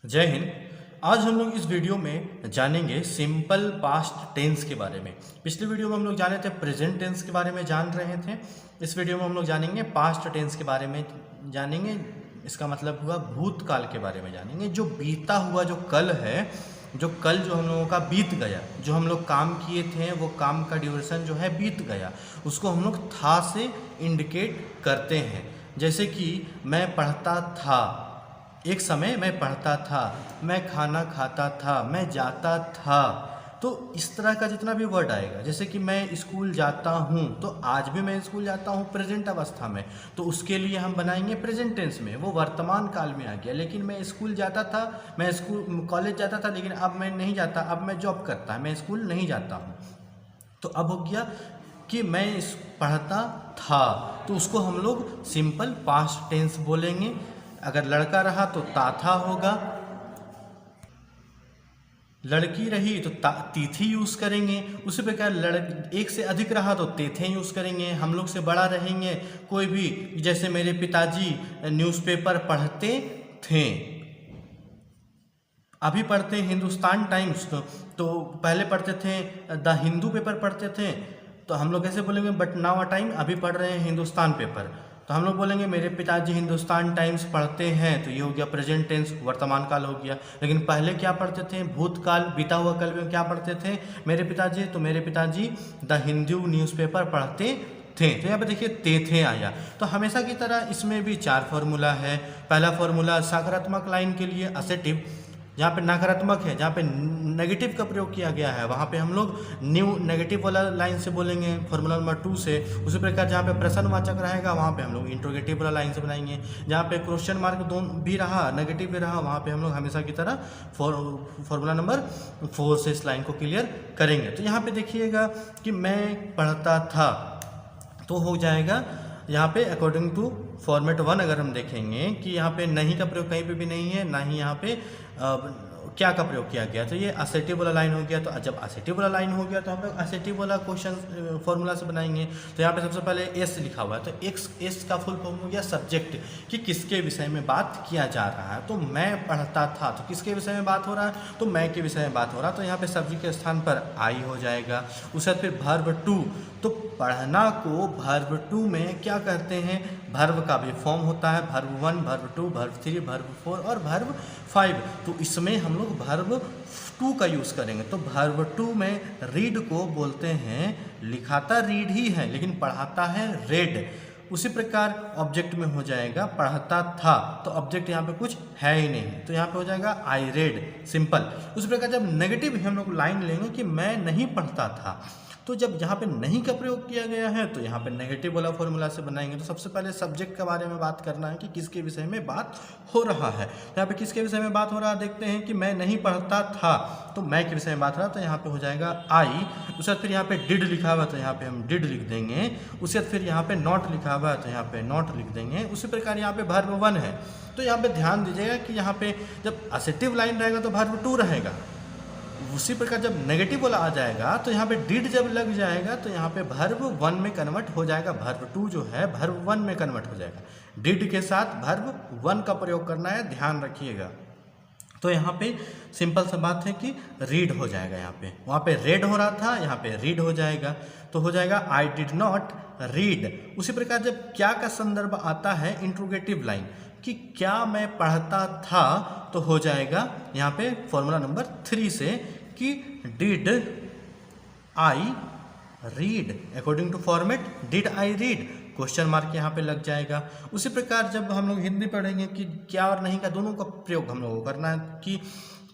जय हिंद। आज हम लोग इस वीडियो में जानेंगे सिंपल पास्ट टेंस के बारे में। पिछले वीडियो में हम लोग जाने थे प्रेजेंट टेंस के बारे में जान रहे थे। इस वीडियो में हम लोग जानेंगे पास्ट टेंस के बारे में जानेंगे। इसका मतलब हुआ भूतकाल के बारे में जानेंगे। जो बीता हुआ जो कल है, जो कल जो हम लोगों का बीत गया, जो हम लोग काम किए थे वो काम का ड्यूरेशन जो है बीत गया, उसको हम लोग था से इंडिकेट करते हैं। जैसे कि मैं पढ़ता था, एक समय मैं पढ़ता था, मैं खाना खाता था, मैं जाता था। तो इस तरह का जितना भी वर्ड आएगा, जैसे कि मैं स्कूल जाता हूँ, तो आज भी मैं स्कूल जाता हूँ प्रेजेंट अवस्था में, तो उसके लिए हम बनाएंगे प्रेजेंट टेंस में, वो वर्तमान काल में आ गया। लेकिन मैं स्कूल जाता था, मैं स्कूल कॉलेज जाता था, लेकिन अब मैं नहीं जाता, अब मैं जॉब करता, मैं स्कूल नहीं जाता हूँ। तो अब हो गया कि मैं पढ़ता था, तो उसको हम लोग सिंपल पास्ट टेंस बोलेंगे। अगर लड़का रहा तो ता था होगा, लड़की रही तो तिथि यूज़ करेंगे। उसी प्रकार एक से अधिक रहा तो तेथे यूज़ करेंगे। हम लोग से बड़ा रहेंगे कोई भी, जैसे मेरे पिताजी न्यूज़पेपर पढ़ते थे, अभी पढ़ते हैं हिंदुस्तान टाइम्स, तो पहले पढ़ते थे द हिंदू पेपर पढ़ते थे, तो हम लोग कैसे बोलेंगे बट नाउ अ टाइम, अभी पढ़ रहे हैं हिंदुस्तान पेपर, तो हम लोग बोलेंगे मेरे पिताजी हिंदुस्तान टाइम्स पढ़ते हैं, तो ये हो गया प्रेजेंट टेंस, वर्तमान काल हो गया। लेकिन पहले क्या पढ़ते थे, भूतकाल बीता हुआ कल में क्या पढ़ते थे मेरे पिताजी, तो मेरे पिताजी द हिंदू न्यूज़पेपर पढ़ते थे। तो यहाँ पे देखिए ते थे आया। तो हमेशा की तरह इसमें भी 4 फार्मूला है। पहला फार्मूला सकारात्मक लाइन के लिए असेटिव, जहाँ पे नकारात्मक है, जहाँ पे नेगेटिव का प्रयोग किया गया है, वहाँ पे हम लोग न्यू नेगेटिव वाला लाइन से बोलेंगे फॉर्मूला नंबर 2 से। उसी प्रकार जहाँ पे प्रश्नवाचक रहेगा वहाँ पे हम लोग इंट्रोगेटिव वाला लाइन से बनाएंगे। जहाँ पे क्वेश्चन मार्क दोनों भी रहा, नेगेटिव भी रहा, वहाँ पे हम लोग हमेशा की तरह फॉर्मूला नंबर 4 से इस लाइन को क्लियर करेंगे। तो यहाँ पे देखिएगा कि मैं पढ़ता था, तो हो जाएगा यहाँ पे अकॉर्डिंग टू फॉर्मेट 1 अगर हम देखेंगे कि यहाँ पे नहीं का प्रयोग कहीं पे भी नहीं है, ना ही यहाँ पे क्या का प्रयोग किया गया, तो ये असेटिव वाला लाइन हो गया। तो जब असेटिव वाला लाइन हो गया तो हम लोग असेटिव वाला क्वेश्चन फॉर्मूला से बनाएंगे। तो यहाँ पे सबसे पहले एस लिखा हुआ है, तो एस का फुल फॉर्म हो गया सब्जेक्ट, कि किसके विषय में बात किया जा रहा है। तो मैं पढ़ता था, तो किसके विषय में बात हो रहा है, तो मैं के विषय में बात हो रहा है। तो यहाँ पे सब्जेक्ट के स्थान पर आई हो जाएगा। उसके बाद फिर वर्ब टू, तो पढ़ना को वर्ब 2 में क्या कहते हैं, वर्ब का भी फॉर्म होता है, वर्ब 1, वर्ब 2, वर्ब 3, वर्ब 4 और वर्ब 5। तो इसमें हम लोग वर्ब 2 का यूज़ करेंगे। तो वर्ब 2 में रीड को बोलते हैं, लिखाता रीड ही है लेकिन पढ़ाता है रेड। उसी प्रकार ऑब्जेक्ट में हो जाएगा पढ़ता था, तो ऑब्जेक्ट यहाँ पे कुछ है ही नहीं, तो यहाँ पे हो जाएगा आई रेड, सिंपल। उसी प्रकार जब नेगेटिव हम लोग लाइन लेंगे कि मैं नहीं पढ़ता था, तो जब यहाँ पे नहीं का प्रयोग किया गया है तो यहाँ पे नेगेटिव वाला फॉर्मूला से बनाएंगे। तो सबसे पहले सब्जेक्ट के बारे में बात करना है कि किसके विषय में बात हो रहा है। यहाँ पे किसके विषय में बात हो रहा है देखते हैं कि मैं नहीं पढ़ता था, तो मैं के विषय में बात हो रहा है, तो यहाँ पे हो जाएगा आई। उसके बाद फिर यहाँ पे डिड लिखा हुआ है, तो यहाँ पे हम डिड लिख देंगे। उसके बाद फिर यहाँ पे नॉट लिखा हुआ है, तो यहाँ पे नॉट लिख देंगे। उसी प्रकार यहाँ पे वर्ब 1 है, तो यहाँ पे ध्यान दीजिएगा कि यहाँ पे जब असेटिव लाइन रहेगा तो वर्ब 2 रहेगा। उसी प्रकार जब नेगेटिव वाला आ जाएगा तो यहाँ पे डिड जब लग जाएगा तो यहाँ पे वर्ब 1 में कन्वर्ट हो जाएगा, वर्ब 2 जो है वर्ब 1 में कन्वर्ट हो जाएगा। डिड के साथ वर्ब 1 का प्रयोग करना है, ध्यान रखिएगा। तो यहाँ पे सिंपल सा बात है कि रीड हो जाएगा, यहाँ पे वहाँ पे रेड हो रहा था, यहाँ पे रीड हो जाएगा, तो हो जाएगा आई डिड नॉट रीड। उसी प्रकार जब क्या का संदर्भ आता है इंट्रोगेटिव लाइन कि क्या मैं पढ़ता था, तो हो जाएगा यहाँ पे फॉर्मूला नंबर 3 से कि did I read, according to format did I read, question mark यहाँ पे लग जाएगा। उसी प्रकार जब हम लोग हिंदी पढ़ेंगे कि क्या और नहीं का दोनों का प्रयोग हम लोगों को करना है कि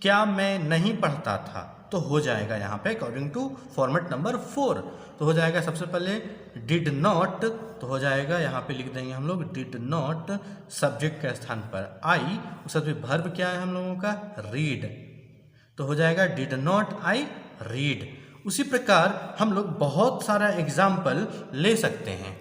क्या मैं नहीं पढ़ता था, तो हो जाएगा यहाँ पे अकॉर्डिंग टू फॉर्मेट नंबर 4, तो हो जाएगा सबसे पहले डिड नॉट, तो हो जाएगा यहाँ पे लिख देंगे हम लोग डिड नॉट, सब्जेक्ट के स्थान पर आई, उसके बाद वर्ब क्या है हम लोगों का रीड, तो हो जाएगा डिड नॉट आई रीड। उसी प्रकार हम लोग बहुत सारा एग्जाम्पल ले सकते हैं।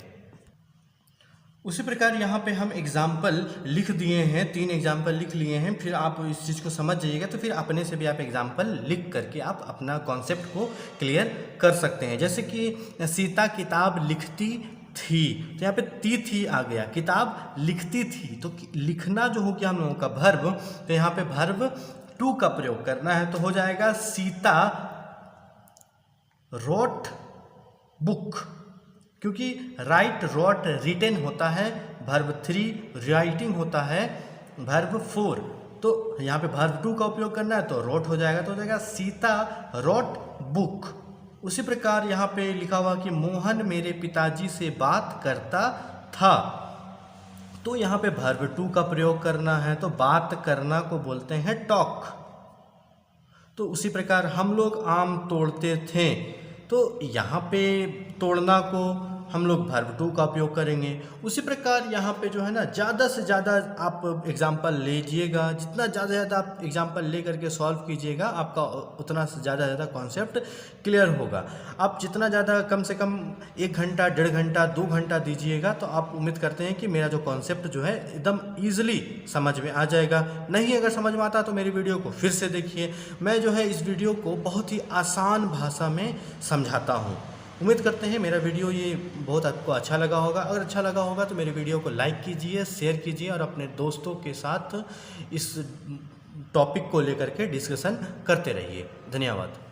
उसी प्रकार यहाँ पे हम एग्जाम्पल लिख दिए हैं, 3 एग्जाम्पल लिख लिए हैं। फिर आप इस चीज़ को समझ जाइएगा तो फिर अपने से भी आप एग्जाम्पल लिख करके आप अपना कॉन्सेप्ट को क्लियर कर सकते हैं। जैसे कि सीता किताब लिखती थी, तो यहाँ पे थी आ गया, किताब लिखती थी। तो लिखना जो हो गया हम लोगों का वर्ब, तो यहाँ पे वर्ब टू का प्रयोग करना है, तो हो जाएगा सीता रोट बुक, क्योंकि राइट रोट रिटेन होता है वर्ब 3, राइटिंग होता है वर्ब 4, तो यहाँ पे वर्ब 2 का उपयोग करना है तो रोट हो जाएगा, तो हो जाएगा सीता रोट बुक। उसी प्रकार यहाँ पे लिखा हुआ कि मोहन मेरे पिताजी से बात करता था, तो यहाँ पे वर्ब 2 का प्रयोग करना है, तो बात करना को बोलते हैं टॉक। तो उसी प्रकार हम लोग आम तोड़ते थे, तो यहाँ पे तोड़ना को हम लोग वर्ब 2 का उपयोग करेंगे। उसी प्रकार यहाँ पे जो है ना, ज़्यादा से ज़्यादा आप एग्जाम्पल लीजिएगा, जितना ज़्यादा से ज़्यादा आप एग्जाम्पल ले करके सॉल्व कीजिएगा, आपका उतना से ज़्यादा कॉन्सेप्ट क्लियर होगा। आप जितना ज़्यादा कम से कम 1 घंटा, 1.5 घंटा, 2 घंटा दीजिएगा, तो आप उम्मीद करते हैं कि मेरा जो कॉन्सेप्ट जो है एकदम ईजिली समझ में आ जाएगा। नहीं अगर समझ में आता तो मेरी वीडियो को फिर से देखिए। मैं जो है इस वीडियो को बहुत ही आसान भाषा में समझाता हूँ। उम्मीद करते हैं मेरा वीडियो ये बहुत आपको अच्छा लगा होगा। अगर अच्छा लगा होगा तो मेरे वीडियो को लाइक कीजिए, शेयर कीजिए और अपने दोस्तों के साथ इस टॉपिक को लेकर के डिस्कशन करते रहिए। धन्यवाद।